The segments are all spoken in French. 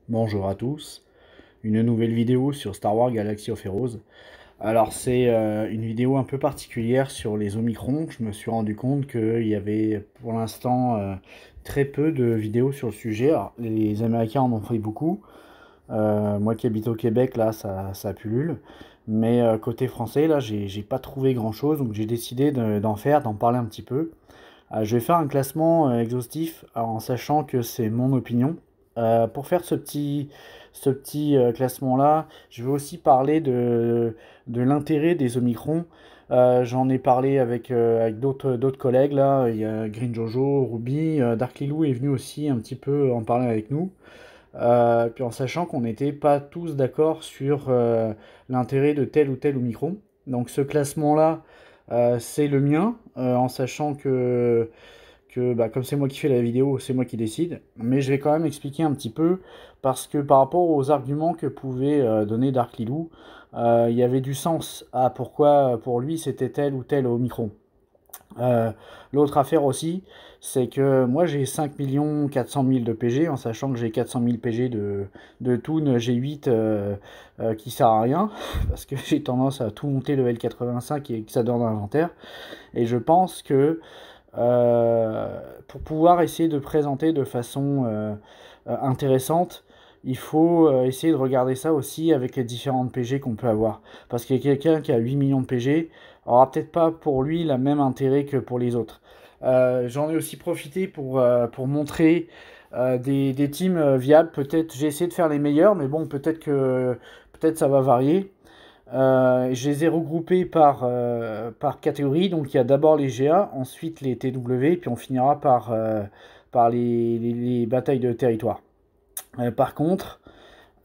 Bonjour à tous, une nouvelle vidéo sur Star Wars Galaxy of Heroes. Alors c'est une vidéo un peu particulière sur les Omicrons. Je me suis rendu compte qu'il y avait pour l'instant très peu de vidéos sur le sujet. Alors, les Américains en ont fait beaucoup. Moi qui habite au Québec, là ça pullule. Mais côté français, là j'ai pas trouvé grand chose, donc j'ai décidé d'en parler un petit peu. Je vais faire un classement exhaustif en sachant que c'est mon opinion. Pour faire ce petit classement-là, je vais aussi parler de l'intérêt des Omicrons. J'en ai parlé avec d'autres collègues là. Il y a Green Jojo, Ruby, Dark Lilou est venu aussi un petit peu en parler avec nous. Puis en sachant qu'on n'était pas tous d'accord sur l'intérêt de tel ou tel Omicron. Donc ce classement-là, c'est le mien, en sachant que bah, comme c'est moi qui fais la vidéo, c'est moi qui décide. Mais je vais quand même expliquer un petit peu, parce que par rapport aux arguments que pouvait donner Dark Lilou, il y avait du sens à pourquoi pour lui c'était tel ou tel Omicron. Euh, L'autre affaire aussi, c'est que moi j'ai 5 400 000 de PG, en sachant que j'ai 400 000 PG de Toon G8 qui sert à rien, parce que j'ai tendance à tout monter level 85 et que ça donne dans l'inventaire. Et je pense que pour pouvoir essayer de présenter de façon intéressante, il faut essayer de regarder ça aussi avec les différentes PG qu'on peut avoir. Parce que quelqu'un qui a 8 millions de PG aura peut-être pas pour lui la même intérêt que pour les autres. J'en ai aussi profité pour montrer des teams viables. Peut-être j'ai essayé de faire les meilleurs, mais bon, peut-être ça va varier. Je les ai regroupés par catégorie. Donc il y a d'abord les GA, ensuite les TW, puis on finira par les batailles de territoire. Par contre,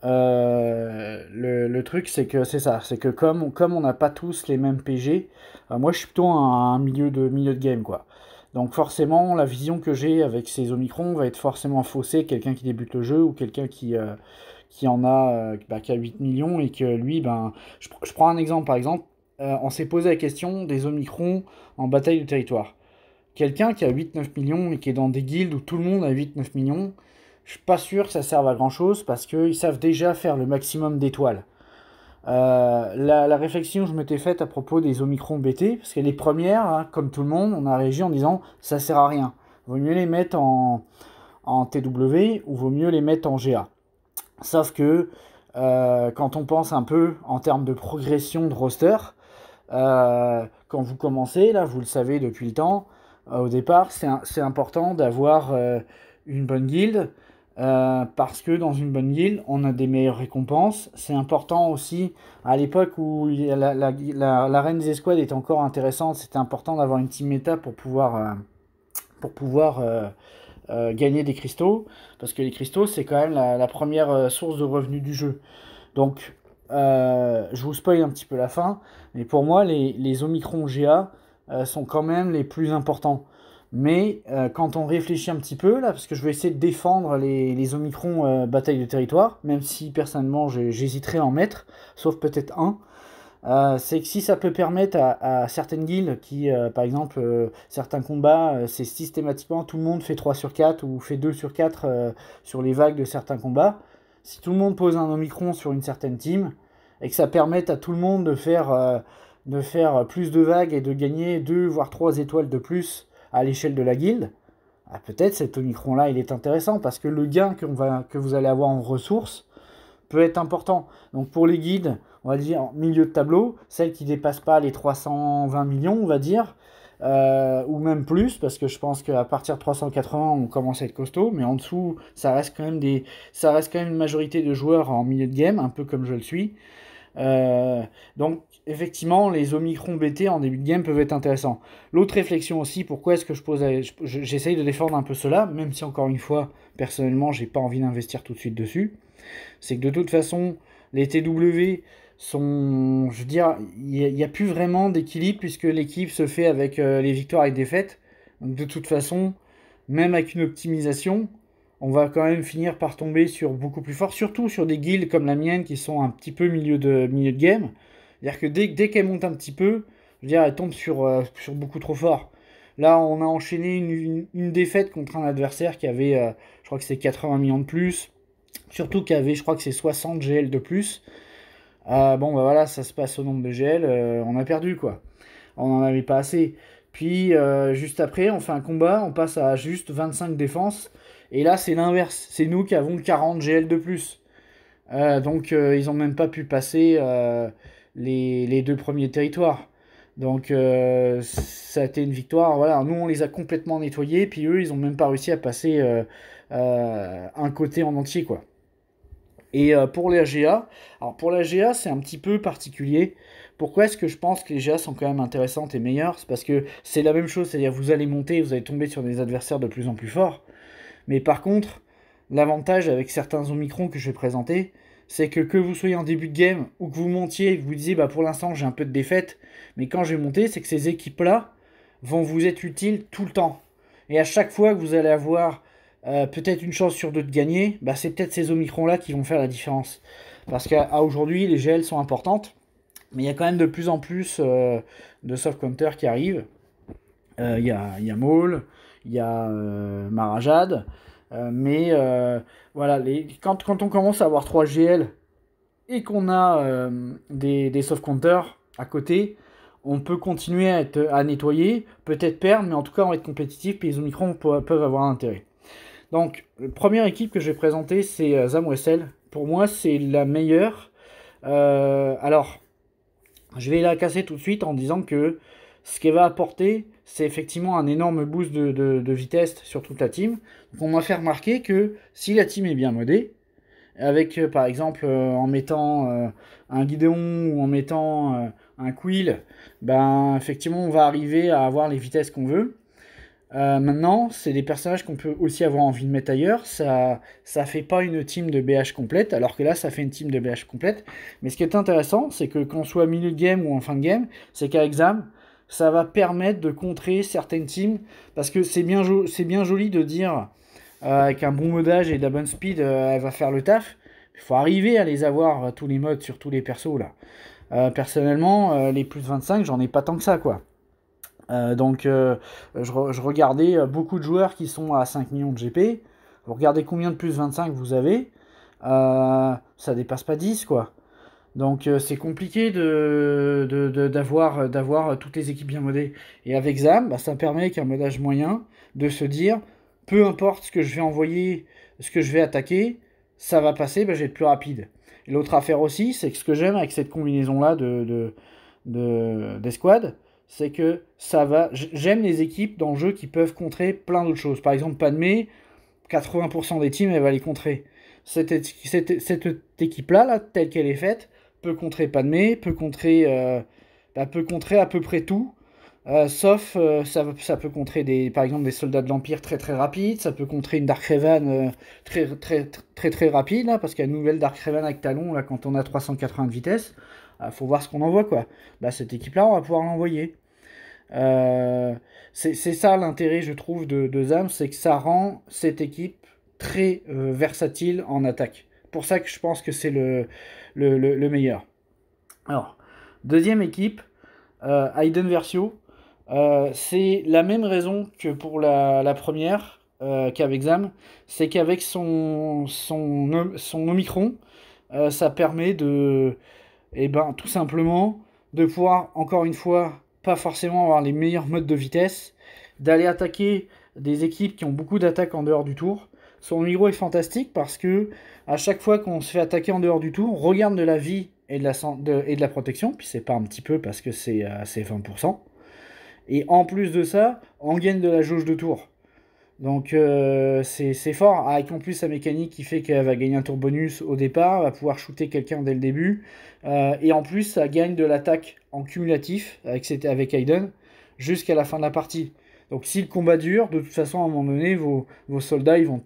le truc c'est que c'est ça, c'est que comme on n'a pas tous les mêmes PG, moi je suis plutôt un milieu de game quoi. Donc forcément la vision que j'ai avec ces Omicron va être forcément faussée, quelqu'un qui débute le jeu ou quelqu'un qui en a qui a 8 millions et que lui ben je prends un exemple par exemple, on s'est posé la question des Omicron en bataille de territoire. Quelqu'un qui a 8-9 millions et qui est dans des guildes où tout le monde a 8-9 millions, je suis pas sûr que ça serve à grand chose parce qu'ils savent déjà faire le maximum d'étoiles. La réflexion que je m'étais faite à propos des Omicron BT, parce que les premières, hein, comme tout le monde, on a réagi en disant ça sert à rien. Vaut mieux les mettre en TW ou vaut mieux les mettre en GA. Sauf que quand on pense un peu en termes de progression de roster, quand vous commencez, là, vous le savez depuis le temps, au départ, c'est important d'avoir une bonne guilde, parce que dans une bonne guilde, on a des meilleures récompenses. C'est important aussi, à l'époque où la reine des escouades était encore intéressante, c'était important d'avoir une team méta pour pouvoir gagner des cristaux, parce que les cristaux, c'est quand même la première source de revenus du jeu. Donc, je vous spoil un petit peu la fin, mais pour moi, les Omicron GA sont quand même les plus importants. Mais quand on réfléchit un petit peu, là, parce que je vais essayer de défendre les Omicron bataille de territoire, même si personnellement j'hésiterais à en mettre, sauf peut-être un, c'est que si ça peut permettre à certaines guildes qui, par exemple, certains combats, c'est systématiquement tout le monde fait 3 sur 4 ou fait 2 sur 4 sur les vagues de certains combats. Si tout le monde pose un Omicron sur une certaine team et que ça permette à tout le monde de faire plus de vagues et de gagner 2 voire 3 étoiles de plus à l'échelle de la guilde, peut-être cet Omicron là il est intéressant parce que le gain que vous allez avoir en ressources peut être important. Donc pour les guides, on va dire milieu de tableau, celles qui ne dépassent pas les 320 millions, on va dire, ou même plus, parce que je pense qu'à partir de 380, on commence à être costaud, mais en dessous, ça reste quand même une majorité de joueurs en milieu de game, un peu comme je le suis. Donc effectivement, les Omicron BT en début de game peuvent être intéressants. L'autre réflexion aussi, pourquoi est-ce que j'essaye de défendre un peu cela, même si encore une fois, personnellement, j'ai pas envie d'investir tout de suite dessus, c'est que de toute façon, les TW sont, je veux dire, il n'y a plus vraiment d'équilibre puisque l'équipe se fait avec les victoires et les défaites. Donc de toute façon, même avec une optimisation, on va quand même finir par tomber sur beaucoup plus fort, surtout sur des guildes comme la mienne qui sont un petit peu milieu de game. C'est-à-dire que dès qu'elle monte un petit peu, je veux dire, elle tombe sur beaucoup trop fort. Là, on a enchaîné une défaite contre un adversaire qui avait, je crois que c'est 80 millions de plus. Surtout qu'il y avait, je crois que c'est 60 GL de plus. Bon, bah voilà, ça se passe au nombre de GL, on a perdu, quoi. On n'en avait pas assez. Puis, juste après, on fait un combat, on passe à juste 25 défense. Et là, c'est l'inverse. C'est nous qui avons 40 GL de plus. Donc, ils n'ont même pas pu passer les 2 premiers territoires. Donc, ça a été une victoire. Voilà, nous, on les a complètement nettoyés. Puis eux, ils n'ont même pas réussi à passer un côté en entier, quoi. Et pour les GA, alors pour la GA, c'est un petit peu particulier. Pourquoi est-ce que je pense que les GA sont quand même intéressantes et meilleures? C'est parce que c'est la même chose, c'est-à-dire vous allez monter, vous allez tomber sur des adversaires de plus en plus forts. Mais par contre, l'avantage avec certains Omicron que je vais présenter, c'est que vous soyez en début de game ou que vous montiez et que vous disiez bah pour l'instant j'ai un peu de défaite, mais quand je vais monter, c'est que ces équipes-là vont vous être utiles tout le temps. Et à chaque fois que vous allez avoir peut-être une chance sur deux de gagner, bah c'est peut-être ces Omicrons-là qui vont faire la différence. Parce qu'à aujourd'hui, les GL sont importantes, mais il y a quand même de plus en plus de soft counter qui arrivent. Y a Maul, il y a Marajad, mais voilà, quand on commence à avoir 3 GL et qu'on a des soft counters à côté, on peut continuer à nettoyer, peut-être perdre, mais en tout cas on va être compétitif, puis les Omicrons peuvent avoir un intérêt. Donc, la première équipe que je vais présenter, c'est Zamwesel. Pour moi, c'est la meilleure. Alors, je vais la casser tout de suite en disant que ce qu'elle va apporter, c'est effectivement un énorme boost de vitesse sur toute la team. Donc, on m'a fait remarquer que si la team est bien modée, avec par exemple en mettant un Gideon ou en mettant un Quill, ben effectivement on va arriver à avoir les vitesses qu'on veut. Maintenant, c'est des personnages qu'on peut aussi avoir envie de mettre ailleurs. Ça fait pas une team de BH complète, alors que là, ça fait une team de BH complète. Mais ce qui est intéressant, c'est que qu'on soit milieu de game ou en fin de game, c'est qu'avec Zam, ça va permettre de contrer certaines teams, parce que c'est bien joli de dire avec un bon modage et de la bonne speed, elle va faire le taf. Il faut arriver à les avoir tous les modes sur tous les persos là. Personnellement, les plus de 25, j'en ai pas tant que ça, quoi. Donc, je regardais beaucoup de joueurs qui sont à 5 millions de GP. Vous regardez combien de plus 25 vous avez. Ça dépasse pas 10, quoi. Donc, c'est compliqué d'avoir toutes les équipes bien modées. Et avec ZAM, bah, ça permet qu'un modage moyen de se dire, peu importe ce que je vais envoyer, ce que je vais attaquer, ça va passer, bah, je vais être plus rapide. Et l'autre affaire aussi, c'est que ce que j'aime avec cette combinaison-là d'escouade, c'est que ça va. J'aime les équipes dans le jeu qui peuvent contrer plein d'autres choses. Par exemple, Padmé, 80% des teams, elle va les contrer. Cette équipe-là, là, telle qu'elle est faite, peut contrer Padmé, peut contrer à peu près tout. Sauf, ça peut contrer par exemple des soldats de l'Empire très très rapides, ça peut contrer une Dark Revan très, très très très très rapide, là, parce qu'il y a une nouvelle Dark Revan avec talon, là, quand on a 380 de vitesse, faut voir ce qu'on envoie, quoi. Bah, cette équipe-là, on va pouvoir l'envoyer. C'est ça l'intérêt, je trouve, de ZAM, c'est que ça rend cette équipe très versatile en attaque. Pour ça que je pense que c'est le meilleur. Alors, deuxième équipe, Aiden Versio. C'est la même raison que pour la première, qu'avec ZAM. C'est qu'avec son Omicron, ça permet de, tout simplement, de pouvoir, encore une fois, pas forcément avoir les meilleurs modes de vitesse, d'aller attaquer des équipes qui ont beaucoup d'attaques en dehors du tour. Son micro est fantastique parce que à chaque fois qu'on se fait attaquer en dehors du tour, on regarde de la vie et de la protection, puis c'est pas un petit peu parce que c'est 20%. Et en plus de ça, on gagne de la jauge de tour. Donc c'est fort, avec en plus sa mécanique qui fait qu'elle va gagner un tour bonus au départ, va pouvoir shooter quelqu'un dès le début, et en plus ça gagne de l'attaque en cumulatif avec Aiden jusqu'à la fin de la partie. Donc si le combat dure, de toute façon à un moment donné vos soldats ils vont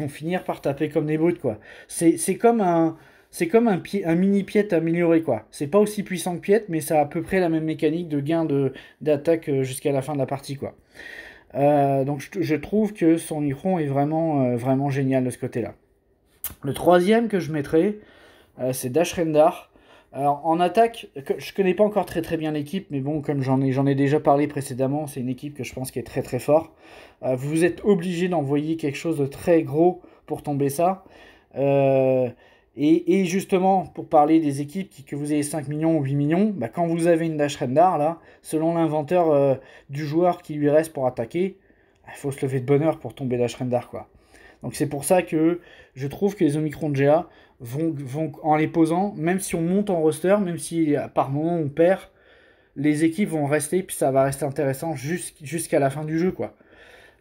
finir par taper comme des brutes, quoi. C'est comme un mini Piet amélioré, quoi. C'est pas aussi puissant que Piet, mais ça a à peu près la même mécanique de gain d'attaque jusqu'à la fin de la partie, quoi. Donc je trouve que son Ichron est vraiment génial de ce côté-là. Le troisième que je mettrai, c'est Dash Rendar. Alors en attaque, je connais pas encore très bien l'équipe, mais bon, comme j'en ai déjà parlé précédemment, c'est une équipe que je pense qui est très fort. Vous êtes obligé d'envoyer quelque chose de très gros pour tomber ça. Et justement, pour parler des équipes, que vous ayez 5 millions ou 8 millions, bah, quand vous avez une Dash Rendar, là, selon l'inventeur du joueur qui lui reste pour attaquer, il faut se lever de bonne heure pour tomber Dash Rendar, quoi. Donc c'est pour ça que je trouve que les Omicron de GA vont en les posant, même si on monte en roster, même si par moment on perd, les équipes vont rester, puis ça va rester intéressant jusqu'à la fin du jeu, quoi.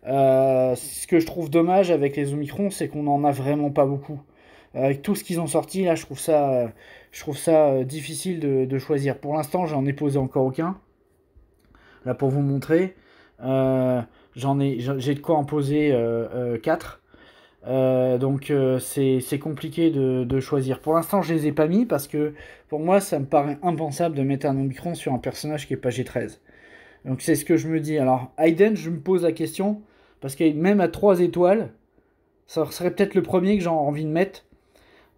Ce que je trouve dommage avec les Omicron, c'est qu'on n'en a vraiment pas beaucoup. Avec tout ce qu'ils ont sorti, là, je trouve ça difficile de choisir. Pour l'instant, j'en ai posé encore aucun. Là, pour vous montrer, j'ai de quoi en poser 4. Donc c'est compliqué de choisir. Pour l'instant, je les ai pas mis parce que pour moi, ça me paraît impensable de mettre un Omicron sur un personnage qui est pagé 13. Donc c'est ce que je me dis. Alors, Hayden, je me pose la question parce que même à 3 étoiles, ça serait peut-être le premier que j'ai envie de mettre.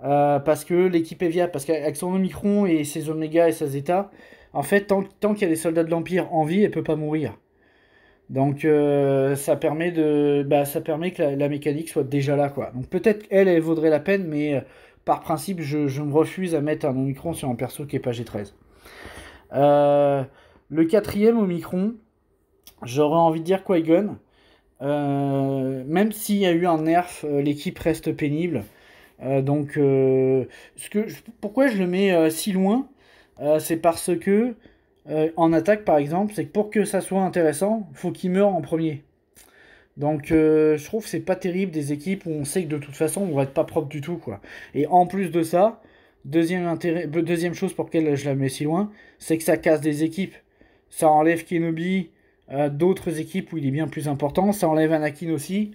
Parce que l'équipe est viable, parce qu'avec son Omicron et ses Oméga et sa Zeta, en fait, tant qu'il y a des soldats de l'Empire en vie, elle peut pas mourir. Donc ça permet que la mécanique soit déjà là, quoi. Donc peut-être elle vaudrait la peine, mais par principe, je me refuse à mettre un Omicron sur un perso qui est pas G13. Le quatrième Omicron, j'aurais envie de dire Qui-Gon. Même s'il y a eu un nerf, l'équipe reste pénible. Pourquoi je le mets si loin, c'est parce que en attaque par exemple, c'est que pour que ça soit intéressant, faut qu'il meure en premier. Donc je trouve que c'est pas terrible des équipes où on sait que de toute façon on va être pas propre du tout, quoi. Et en plus de ça, deuxième chose pour laquelle je la mets si loin, c'est que ça casse des équipes. Ça enlève Kenobi d'autres équipes où il est bien plus important, ça enlève Anakin aussi.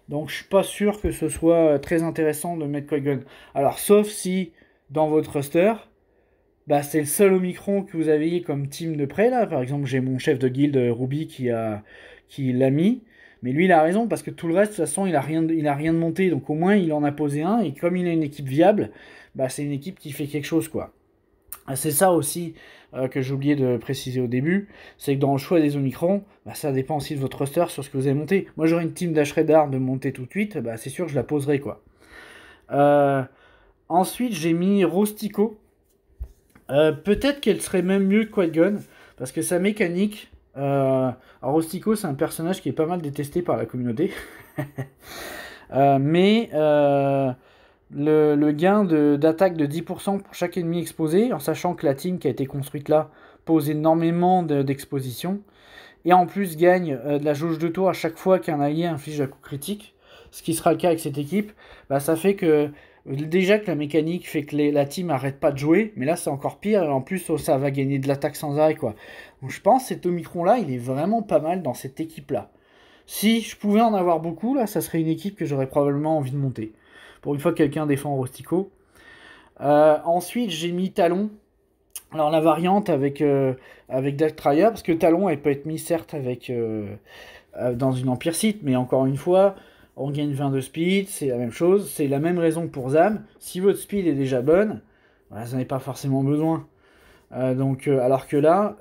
Donc je suis pas sûr que ce soit très intéressant de mettre Qui-Gon. Alors sauf si dans votre roster, bah, c'est le seul Omicron que vous avez comme team de près là. Par exemple, j'ai mon chef de guilde Ruby qui l'a mis. Mais lui il a raison parce que tout le reste de toute façon il a rien de monté. Donc au moins il en a posé un et comme il a une équipe viable, bah, c'est une équipe qui fait quelque chose, quoi. C'est ça aussi que j'ai oublié de préciser au début, c'est que dans le choix des Omicron, bah, ça dépend aussi de votre roster sur ce que vous avez monté. Moi j'aurais une team d'Ashredar de monter tout de suite, bah, c'est sûr que je la poserai, quoi. Ensuite j'ai mis Rostico. Peut-être qu'elle serait même mieux que Qui-Gon, parce que sa mécanique... alors Rostico c'est un personnage qui est pas mal détesté par la communauté. Mais le gain d'attaque de 10% pour chaque ennemi exposé, en sachant que la team qui a été construite là pose énormément d'exposition, et en plus gagne de la jauge de tour à chaque fois qu'un allié inflige un coup critique, ce qui sera le cas avec cette équipe, bah, ça fait que déjà que la mécanique fait que la team arrête pas de jouer, mais là c'est encore pire, et en plus ça va gagner de l'attaque sans arrêt, quoi. Donc je pense que cet Omicron là, il est vraiment pas mal dans cette équipe là. Si je pouvais en avoir beaucoup, là, ça serait une équipe que j'aurais probablement envie de monter. Pour une fois que quelqu'un défend Rostico. Ensuite, j'ai mis Talon. Alors, la variante avec Dactraya, parce que Talon, elle peut être mise certes dans une Empire Sith, mais encore une fois, on gagne 20 de speed, c'est la même chose. C'est la même raison que pour Zam. Si votre speed est déjà bonne, bah, vous n'en avez pas forcément besoin. Alors que là,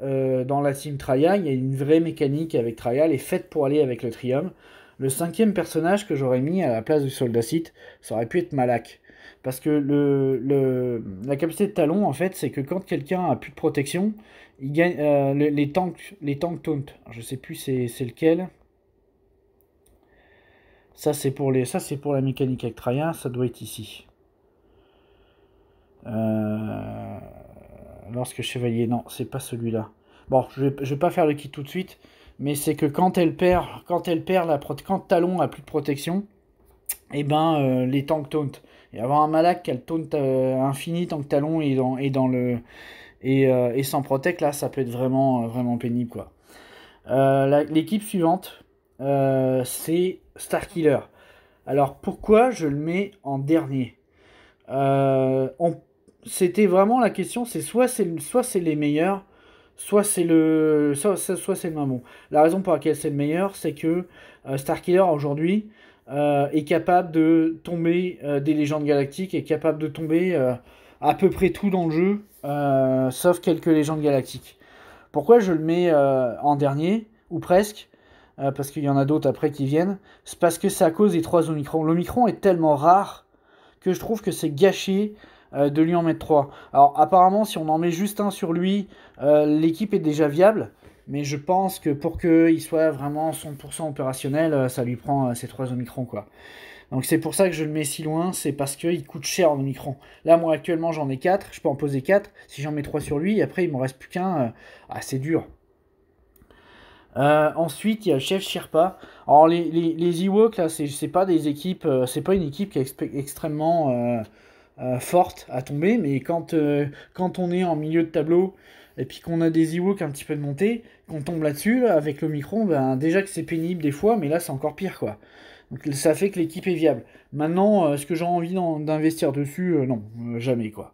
dans la team Traya, il y a une vraie mécanique avec Traya, elle est faite pour aller avec le Trium. Le cinquième personnage que j'aurais mis à la place du soldat Sith, ça aurait pu être Malak. Parce que la capacité de Talon, en fait, c'est que quand quelqu'un a plus de protection, il gagne les tanks taunt. Alors, je sais plus c'est lequel. Ça c'est pour la mécanique avec Traya, ça doit être ici. Lorsque chevalier, non, c'est pas celui-là. Bon, je vais pas faire le kit tout de suite, mais c'est que quand Talon a plus de protection, et ben les tanks taunt. Et avoir un Malak qui a le taunt infini tant que Talon et sans protect, là, ça peut être vraiment vraiment pénible, quoi. L'équipe suivante, c'est Starkiller. Alors pourquoi je le mets en dernier? C'était vraiment la question, c'est soit c'est les meilleurs, soit c'est le moins bon. La raison pour laquelle c'est le meilleur, c'est que Starkiller aujourd'hui est capable de tomber des légendes galactiques, est capable de tomber à peu près tout dans le jeu, sauf quelques légendes galactiques. Pourquoi je le mets en dernier, ou presque, parce qu'il y en a d'autres après qui viennent, c'est parce que c'est à cause des 3 Omicron. L'Omicron est tellement rare que je trouve que c'est gâché de lui en mettre 3. Alors apparemment, si on en met juste un sur lui, l'équipe est déjà viable. Mais je pense que pour qu'il soit vraiment 100% opérationnel, ça lui prend ces 3 Omicron, quoi. Donc c'est pour ça que je le mets si loin, c'est parce qu'il coûte cher en Omicron. Là, moi, actuellement, j'en ai 4, je peux en poser 4. Si j'en mets 3 sur lui, après, il m'en reste plus qu'un. C'est dur. Ensuite, il y a le chef Sherpa. Alors, les Ewoks, là, c'est pas des équipes, c'est pas une équipe qui est extrêmement forte à tomber, mais quand on est en milieu de tableau et puis qu'on a des Ewoks un petit peu de montée, qu'on tombe là-dessus, là, avec l'Omicron, ben, déjà que c'est pénible des fois, mais là, c'est encore pire, quoi. Donc, ça fait que l'équipe est viable. Maintenant, est-ce que j'ai envie d'investir dessus? Non, jamais, quoi.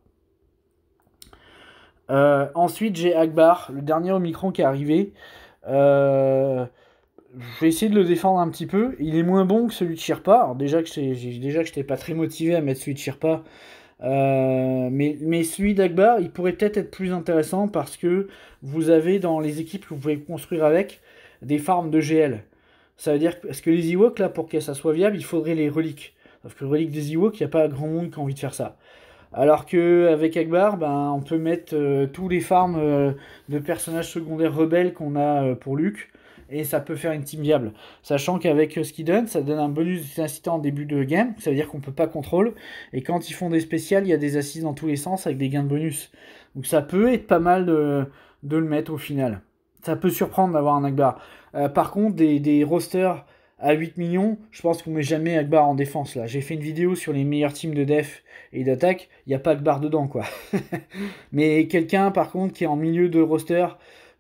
Ensuite, j'ai Akbar, le dernier Omicron qui est arrivé. Je vais essayer de le défendre un petit peu. Il est moins bon que celui de Sherpa. Alors déjà que j'étais pas très motivé à mettre celui de Sherpa. Mais celui d'Akbar, il pourrait peut-être être plus intéressant parce que vous avez dans les équipes que vous pouvez construire avec des farms de GL. Ça veut dire que, parce que les Ewoks, là, pour que ça soit viable, il faudrait les reliques. Parce que les reliques des Ewoks, il n'y a pas grand monde qui a envie de faire ça. Alors qu'avec Akbar, ben, on peut mettre tous les farms de personnages secondaires rebelles qu'on a pour Luke, et ça peut faire une team viable. Sachant qu'avec ce qu'il donne, ça donne un bonus d'incitant en début de game, ça veut dire qu'on peut pas contrôle, et quand ils font des spéciales, il y a des assises dans tous les sens avec des gains de bonus. Donc ça peut être pas mal de le mettre au final. Ça peut surprendre d'avoir un Akbar. Par contre, des rosters à 8 millions, je pense qu'on met jamais Akbar en défense là. J'ai fait une vidéo sur les meilleurs teams de def et d'attaque, il n'y a pas Akbar dedans quoi. Mais quelqu'un par contre qui est en milieu de roster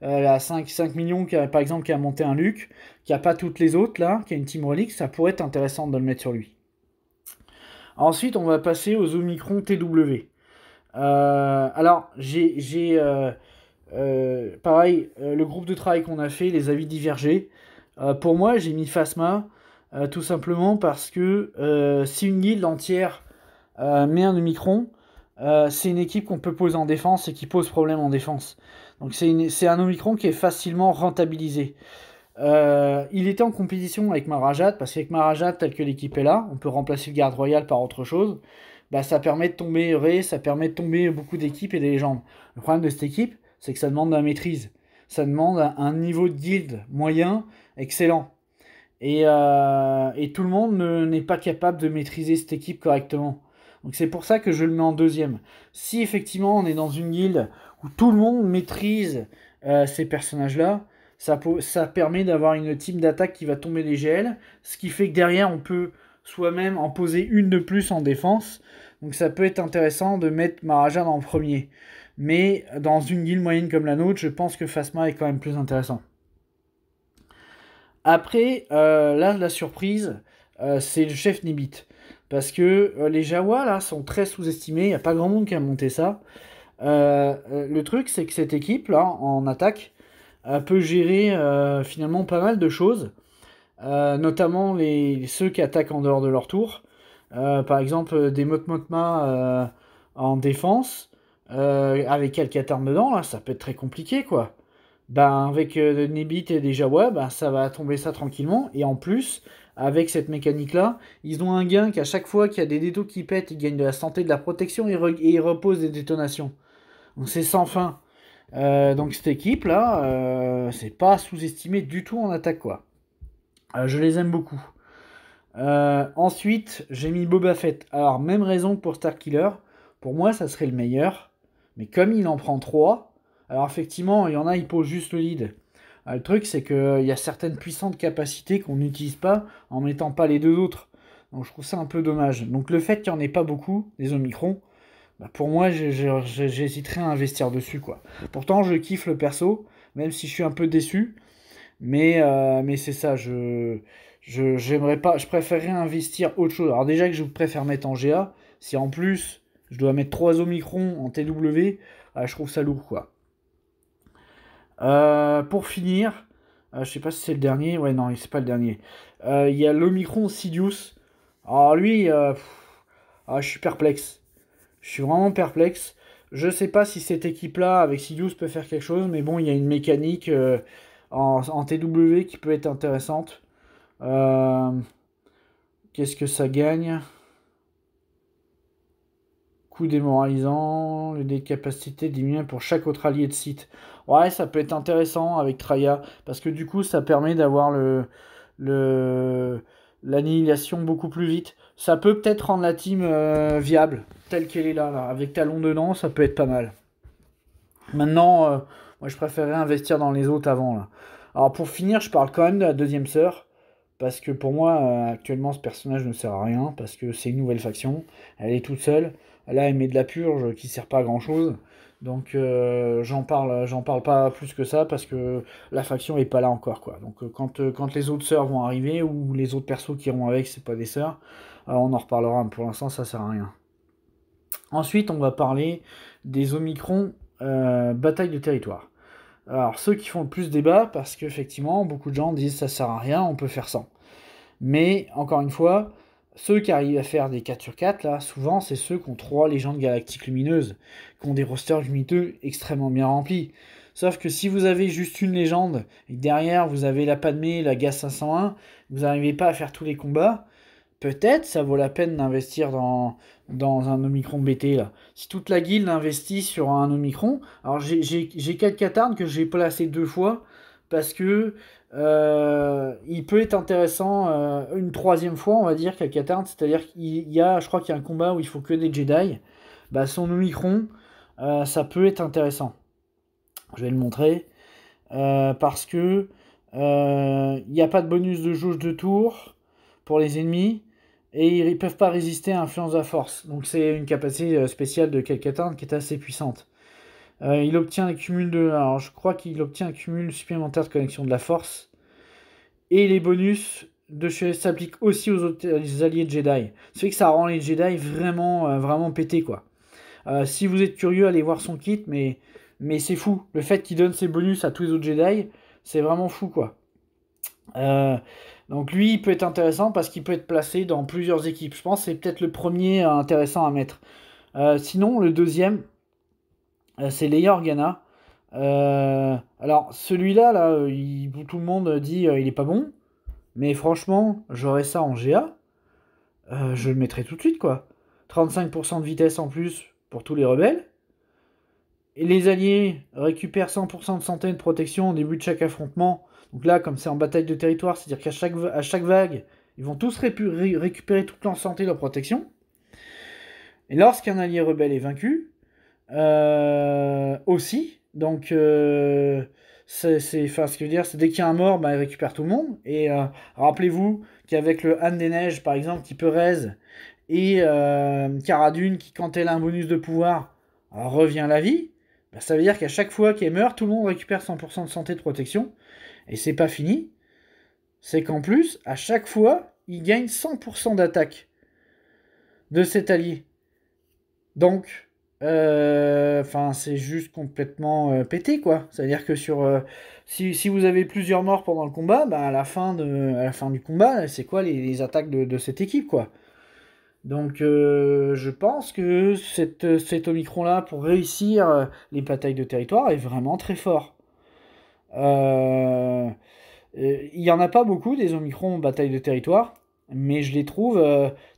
à 5 millions, par exemple qui a monté un Luke, qui a pas toutes les autres là, qui a une team relique, ça pourrait être intéressant de le mettre sur lui. Ensuite on va passer aux Omicron TW. Alors pareil, le groupe de travail qu'on a fait, les avis divergés. Pour moi, j'ai mis Phasma, tout simplement parce que si une guilde entière met un Omicron, c'est une équipe qu'on peut poser en défense et qui pose problème en défense. Donc c'est un Omicron qui est facilement rentabilisé. Il était en compétition avec Marajat, parce qu'avec Marajat, tel que l'équipe est là, on peut remplacer le garde royal par autre chose. Bah, ça permet de tomber Ré, ça permet de tomber beaucoup d'équipes et des légendes. Le problème de cette équipe, c'est que ça demande de la maîtrise. Ça demande un niveau de guild moyen excellent. Et tout le monde n'est pas capable de maîtriser cette équipe correctement. Donc c'est pour ça que je le mets en deuxième. Si effectivement on est dans une guilde où tout le monde maîtrise ces personnages-là, ça permet d'avoir une team d'attaque qui va tomber les GL, ce qui fait que derrière on peut soi-même en poser une de plus en défense. Donc ça peut être intéressant de mettre Maharaja en premier. Mais dans une guilde moyenne comme la nôtre, je pense que Phasma est quand même plus intéressant. Après, là, la surprise, c'est le chef Nibit. Parce que les Jawa, là, sont très sous-estimés. Il n'y a pas grand monde qui a monté ça. Le truc, c'est que cette équipe, là, en attaque, peut gérer finalement pas mal de choses. Notamment ceux qui attaquent en dehors de leur tour. Par exemple, des Motmotma en défense. Avec quelques armes dedans, là, ça peut être très compliqué, quoi. Ben, avec Nibit et des Jawa, ben, ça va tomber ça tranquillement. Et en plus, avec cette mécanique-là, ils ont un gain qu'à chaque fois qu'il y a des détos qui pètent, ils gagnent de la santé, de la protection et ils reposent des détonations. Donc c'est sans fin. Donc cette équipe-là, c'est pas sous-estimé du tout en attaque, quoi. Je les aime beaucoup. Ensuite, j'ai mis Boba Fett. Alors, même raison pour Starkiller. Pour moi, ça serait le meilleur. Mais comme il en prend 3, alors effectivement, il y en a, il pose juste le lead. Le truc, c'est qu'il y a certaines puissantes capacités qu'on n'utilise pas en mettant pas les deux autres. Donc je trouve ça un peu dommage. Donc le fait qu'il n'y en ait pas beaucoup, des Omicron, bah pour moi, j'hésiterais à investir dessus, quoi. Pourtant, je kiffe le perso, même si je suis un peu déçu. Mais c'est ça, j'aimerais pas, je préférerais investir autre chose. Alors déjà que je préfère mettre en GA, si en plus je dois mettre 3 Omicron en TW, je trouve ça lourd, quoi. Pour finir, je sais pas si c'est le dernier, ouais non, c'est pas le dernier. Il y a l'Omicron Sidious. Alors lui, je suis perplexe. Je suis vraiment perplexe. Je sais pas si cette équipe-là, avec Sidious, peut faire quelque chose, mais bon, il y a une mécanique en TW qui peut être intéressante. Qu'est-ce que ça gagne? Coup démoralisant, le dé de capacité diminue pour chaque autre allié de site. Ouais, ça peut être intéressant avec Traya, parce que du coup, ça permet d'avoir l'annihilation beaucoup plus vite. Ça peut peut-être rendre la team viable, telle qu'elle est là. Avec Talon dedans, ça peut être pas mal. Maintenant, moi, je préférerais investir dans les autres avant, là. Alors, pour finir, je parle quand même de la deuxième sœur, parce que pour moi, actuellement, ce personnage ne sert à rien, parce que c'est une nouvelle faction. Elle est toute seule. Là, elle met de la purge qui sert pas à grand chose. Donc, j'en parle pas plus que ça, parce que la faction est pas là encore, quoi. Donc, quand les autres sœurs vont arriver, ou les autres persos qui iront avec, c'est pas des sœurs, on en reparlera, mais pour l'instant, ça sert à rien. Ensuite, on va parler des Omicron bataille de territoire. Alors, ceux qui font le plus débat, parce qu'effectivement, beaucoup de gens disent ça sert à rien, on peut faire sans. Mais, encore une fois, ceux qui arrivent à faire des 4 sur 4, là, souvent, c'est ceux qui ont 3 légendes galactiques lumineuses, qui ont des rosters limiteux extrêmement bien remplis. Sauf que si vous avez juste une légende, et que derrière, vous avez la Padmé, la Gas 501, vous n'arrivez pas à faire tous les combats, peut-être ça vaut la peine d'investir dans un Omicron BT là. Si toute la guilde investit sur un Omicron, alors j'ai 4 Katarn que j'ai placé 2 fois parce que il peut être intéressant une troisième fois, on va dire, qu'à Katarn, c'est-à-dire qu'il y a, je crois qu'il y a un combat où il faut que des Jedi. Bah, son Omicron, ça peut être intéressant. Je vais le montrer parce que il n'y a pas de bonus de jauge de tour pour les ennemis. Et ils ne peuvent pas résister à l'influence de la force. Donc c'est une capacité spéciale de Calcatarn qui est assez puissante. Il obtient un cumul de... Alors je crois qu'il obtient un cumul supplémentaire de connexion de la force. Et les bonus de s'appliquent aussi aux autres alliés de Jedi. Ce fait que ça rend les Jedi vraiment, vraiment pétés, quoi. Si vous êtes curieux, allez voir son kit, mais c'est fou. Le fait qu'il donne ses bonus à tous les autres Jedi, c'est vraiment fou, quoi. Donc lui, il peut être intéressant parce qu'il peut être placé dans plusieurs équipes. Je pense que c'est peut-être le premier intéressant à mettre. Sinon, le deuxième, c'est Leia Organa. Alors, celui-là, tout le monde dit il est pas bon. Mais franchement, j'aurais ça en GA. Je le mettrais tout de suite, quoi. 35% de vitesse en plus pour tous les rebelles. Et les alliés récupèrent 100% de santé et de protection au début de chaque affrontement. Donc là, comme c'est en bataille de territoire, c'est-à-dire qu'à chaque vague, ils vont tous récupérer toute leur santé et leur protection. Et lorsqu'un allié rebelle est vaincu, aussi, donc ce que je veux dire, c'est dès qu'il y a un mort, bah, il récupère tout le monde. Et rappelez-vous qu'avec le Han des Neiges, par exemple, qui peut raise, et Cara Dune, qui quand elle a un bonus de pouvoir, revient à la vie, bah, ça veut dire qu'à chaque fois qu'elle meurt, tout le monde récupère 100% de santé et de protection. Et c'est pas fini. C'est qu'en plus, à chaque fois, il gagne 100% d'attaque de cet allié. Donc, c'est juste complètement pété, quoi. C'est-à-dire que si vous avez plusieurs morts pendant le combat, bah, à la fin du combat, c'est quoi les attaques de cette équipe, quoi. Donc, je pense que cet Omicron-là, pour réussir les batailles de territoire, est vraiment très fort. Il n'y en a pas beaucoup des Omicron en bataille de territoire, mais je les trouve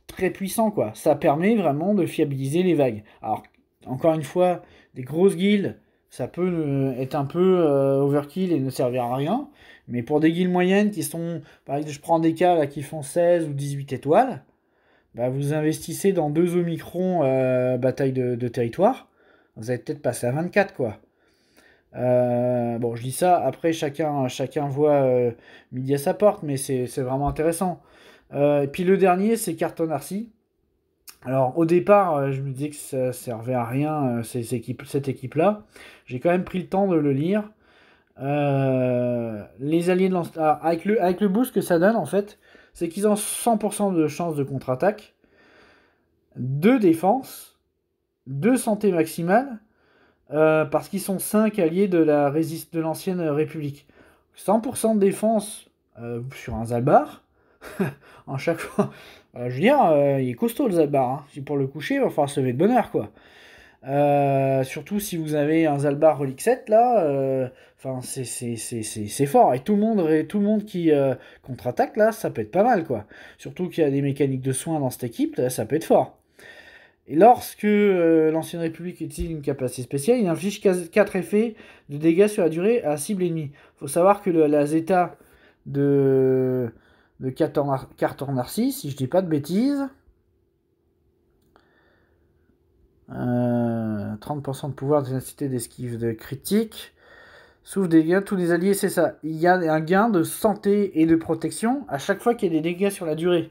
très puissants, quoi. Ça permet vraiment de fiabiliser les vagues. Alors, encore une fois, des grosses guildes, ça peut être un peu overkill et ne servir à rien, mais pour des guildes moyennes qui sont, par exemple, je prends des cas là, qui font 16 ou 18 étoiles, bah, vous investissez dans 2 Omicron bataille de territoire, vous allez peut-être passer à 24, quoi. Bon, je dis ça, après chacun voit midi à sa porte, mais c'est vraiment intéressant. Et puis le dernier, c'est Carton Arcy. Alors au départ, je me disais que ça servait à rien, cette équipe-là. J'ai quand même pris le temps de le lire. Les alliés de lance... avec le boost que ça donne, en fait, c'est qu'ils ont 100% de chance de contre-attaque, 2 défense, 2 santé maximale, parce qu'ils sont 5 alliés de l'ancienne République. 100% de défense sur un Zalbar. En chaque fois. Je veux dire, il est costaud le Zalbar. Hein. Pour le coucher, il va falloir se lever de bonne heure, quoi. Surtout si vous avez un Zalbar Relic 7, là, c'est fort. Et tout le monde qui contre-attaque, là, ça peut être pas mal, quoi. Surtout qu'il y a des mécaniques de soins dans cette équipe, là, ça peut être fort. Et lorsque l'Ancienne République utilise une capacité spéciale, il inflige 4 effets de dégâts sur la durée à cible ennemie. Il faut savoir que la Zeta de Cartor Narcisse, si je dis pas de bêtises, 30% de pouvoir d'intensité d'esquive de critique, souffle des dégâts, tous les alliés, c'est ça. Il y a un gain de santé et de protection à chaque fois qu'il y a des dégâts sur la durée.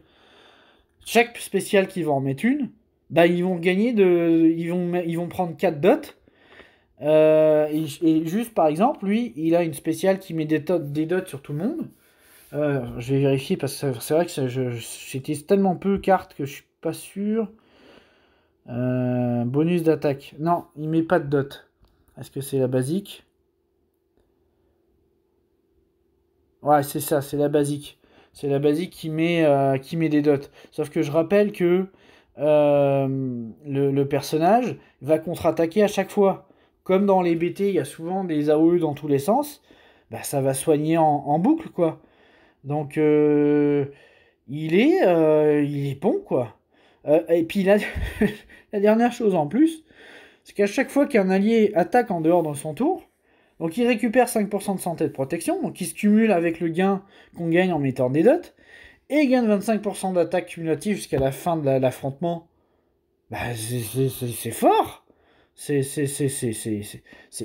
Chaque spécial qui va en mettre une, bah ils vont gagner ils vont prendre 4 dots. Et juste par exemple, lui, il a une spéciale qui met des dots sur tout le monde. Je vais vérifier parce que c'est vrai que j'utilise tellement peu cartes que je suis pas sûr. Bonus d'attaque. Non, il met pas de dot. Est-ce que c'est la basique? Ouais, c'est ça, c'est la basique. C'est la basique qui met des dots. Sauf que je rappelle que le personnage va contre-attaquer à chaque fois. Comme dans les BT, il y a souvent des AOE dans tous les sens. Bah, ça va soigner en boucle, quoi. Donc, il est bon, quoi. Et puis, la dernière chose en plus, c'est qu'à chaque fois qu'un allié attaque en dehors de son tour, donc il récupère 5% de santé de protection, donc il se cumule avec le gain qu'on gagne en mettant des dots, et il gagne 25% d'attaque cumulative jusqu'à la fin de l'affrontement. Bah, c'est fort. C'est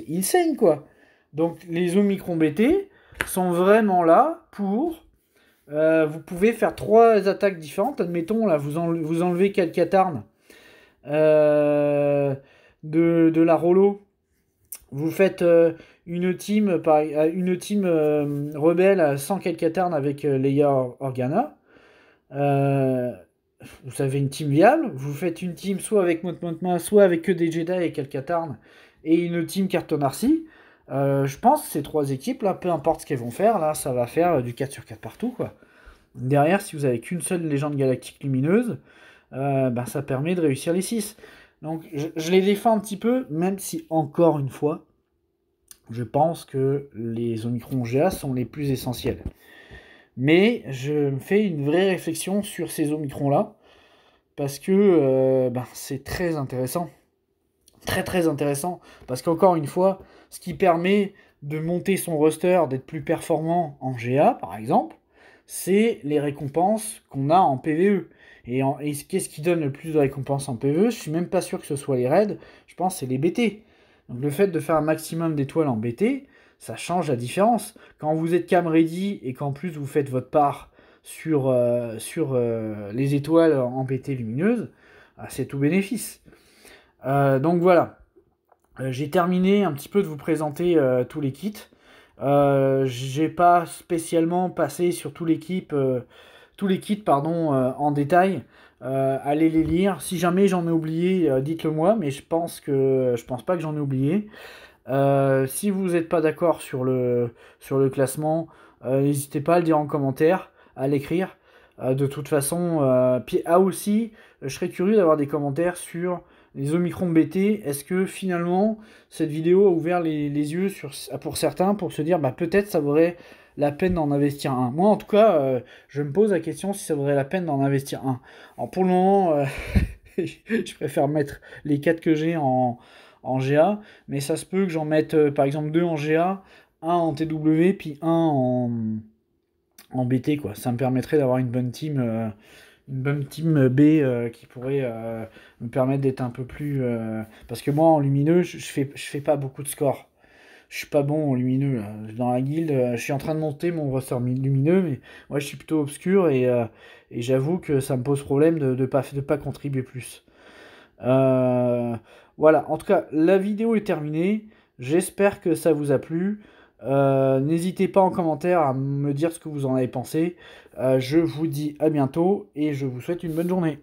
insane, quoi. Donc les Omicron BT sont vraiment là pour... vous pouvez faire 3 attaques différentes. Admettons, là, vous enlevez Calcatarn de la Rollo. Vous faites une team rebelle sans Calcatarn avec Leia Organa. Vous avez une team viable. Vous faites une team soit avec Mot Mothma, soit avec que des Jedi et Calcatarn, et une team Cartonarcy. Je pense que ces 3 équipes là, peu importe ce qu'elles vont faire, là, ça va faire du 4 sur 4 partout, quoi. Derrière, si vous avez qu'une seule légende galactique lumineuse, ça permet de réussir les 6. Donc je les défends un petit peu, même si encore une fois, je pense que les Omicron GA sont les plus essentiels. Mais je me fais une vraie réflexion sur ces Omicrons-là, parce que c'est très intéressant. Très très intéressant, parce qu'encore une fois, ce qui permet de monter son roster, d'être plus performant en GA, par exemple, c'est les récompenses qu'on a en PvE. Et qu'est-ce qui donne le plus de récompenses en PvE? Je suis même pas sûr que ce soit les raids, je pense que c'est les BT. Donc le fait de faire un maximum d'étoiles en BT, ça change la différence. Quand vous êtes cam ready et qu'en plus vous faites votre part sur les étoiles en BT lumineuses, c'est tout bénéfice. Donc voilà. J'ai terminé un petit peu de vous présenter tous les kits. J'ai pas spécialement passé sur tous les kits en détail. Allez les lire. Si jamais j'en ai oublié, dites-le moi, mais je pense pas que j'en ai oublié. Si vous n'êtes pas d'accord sur le classement, n'hésitez pas à le dire en commentaire, à l'écrire. De toute façon, puis aussi, je serais curieux d'avoir des commentaires sur les Omicron BT. Est-ce que finalement cette vidéo a ouvert les yeux pour certains pour se dire peut-être ça vaudrait la peine d'en investir un. Moi en tout cas, je me pose la question si ça vaudrait la peine d'en investir un. Alors pour le moment, je préfère mettre les 4 que j'ai en GA, mais ça se peut que j'en mette par exemple 2 en GA, un en TW, puis un en BT, quoi. Ça me permettrait d'avoir une bonne team B qui pourrait me permettre d'être un peu plus... Parce que moi, en lumineux, je fais pas beaucoup de scores. Je suis pas bon en lumineux. Là. Dans la guilde, je suis en train de monter mon roster lumineux, mais moi, je suis plutôt obscur, et j'avoue que ça me pose problème de pas contribuer plus. Voilà, en tout cas, la vidéo est terminée. J'espère que ça vous a plu. N'hésitez pas en commentaire à me dire ce que vous en avez pensé. Je vous dis à bientôt et je vous souhaite une bonne journée.